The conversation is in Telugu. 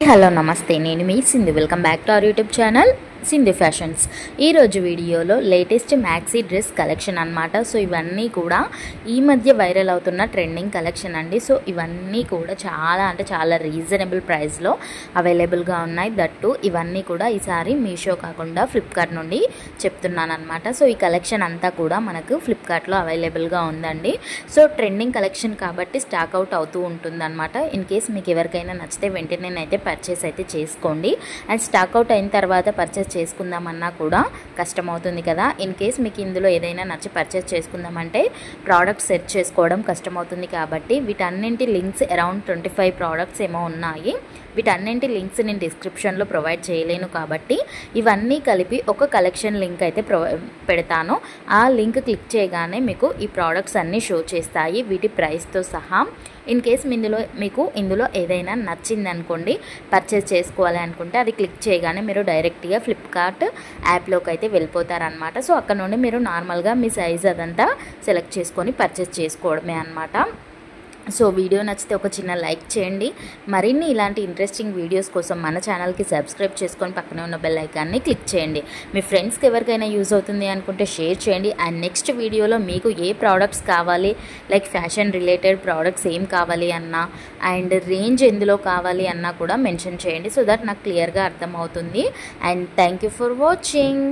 హలో నమస్తే, నేను మీ Sindhu. Welcome back to our YouTube channel Sindhu fashions. ఈరోజు వీడియోలో లేటెస్ట్ మ్యాక్సీ డ్రెస్ కలెక్షన్ అనమాట. సో ఇవన్నీ కూడా ఈ మధ్య వైరల్ అవుతున్న ట్రెండింగ్ కలెక్షన్ అండి. సో ఇవన్నీ కూడా చాలా రీజనబుల్ ప్రైస్లో అవైలబుల్గా ఉన్నాయి. దట్టు ఇవన్నీ కూడా ఈసారి మీషో కాకుండా ఫ్లిప్కార్ట్ నుండి చెప్తున్నాను అనమాట. సో ఈ కలెక్షన్ అంతా కూడా మనకు ఫ్లిప్కార్ట్లో అవైలబుల్గా ఉందండి. సో ట్రెండింగ్ కలెక్షన్ కాబట్టి స్టాక్ అవుట్ అవుతూ ఉంటుందన్నమాట. ఇన్ కేస్ మీకు ఎవరికైనా నచ్చితే వెంటనే అయితే పర్చేస్ అయితే చేసుకోండి. అండ్ స్టాక్ అవుట్ అయిన తర్వాత పర్చేస్ చేసుకుందామన్నా కూడా కష్టం అవుతుంది కదా. ఇన్ కేస్ మీకు ఇందులో ఏదైనా నచ్చి పర్చేస్ చేసుకుందామంటే ప్రోడక్ట్ సెర్చ్ చేసుకోవడం కష్టమవుతుంది. కాబట్టి వీటన్నింటి లింక్స్ అరౌండ్ 25 ప్రోడక్ట్స్ ఏమో ఉన్నాయి. వీటన్నింటి లింక్స్ నేను డిస్క్రిప్షన్లో ప్రొవైడ్ చేయలేను కాబట్టి ఇవన్నీ కలిపి ఒక కలెక్షన్ లింక్ అయితే పెడతాను. ఆ లింక్ క్లిక్ చేయగానే మీకు ఈ ప్రోడక్ట్స్ అన్నీ షో చేస్తాయి, వీటి ప్రైస్తో సహా. ఇన్ కేస్ మీకు ఇందులో ఏదైనా నచ్చింది అనుకోండి, పర్చేస్ చేసుకోవాలి అనుకుంటే అది క్లిక్ చేయగానే మీరు డైరెక్ట్గా ఫ్లిప్కార్ట్ యాప్లోకి అయితే వెళ్ళిపోతారనమాట. సో అక్కడ నుండి మీరు నార్మల్గా మీ సైజ్ అదంతా సెలెక్ట్ చేసుకొని పర్చేస్ చేసుకోవడమే అనమాట. సో వీడియో నచ్చితే ఒక చిన్న లైక్ చేయండి. మరిన్ని ఇలాంటి ఇంట్రెస్టింగ్ వీడియోస్ కోసం మన ఛానల్కి సబ్స్క్రైబ్ చేసుకొని పక్కనే ఉన్న బెల్ ఐకాన్ని క్లిక్ చేయండి. మీ ఫ్రెండ్స్కి ఎవరికైనా యూజ్ అవుతుంది అనుకుంటే షేర్ చేయండి. అండ్ నెక్స్ట్ వీడియోలో మీకు ఏ ప్రోడక్ట్స్ కావాలి, లైక్ ఫ్యాషన్ రిలేటెడ్ ప్రోడక్ట్స్ ఏం కావాలి అన్నా అండ్ రేంజ్ ఎందులో కావాలి అన్నా కూడా మెన్షన్ చేయండి. సో దట్ నాకు క్లియర్గా అర్థమవుతుంది. And thank you for watching.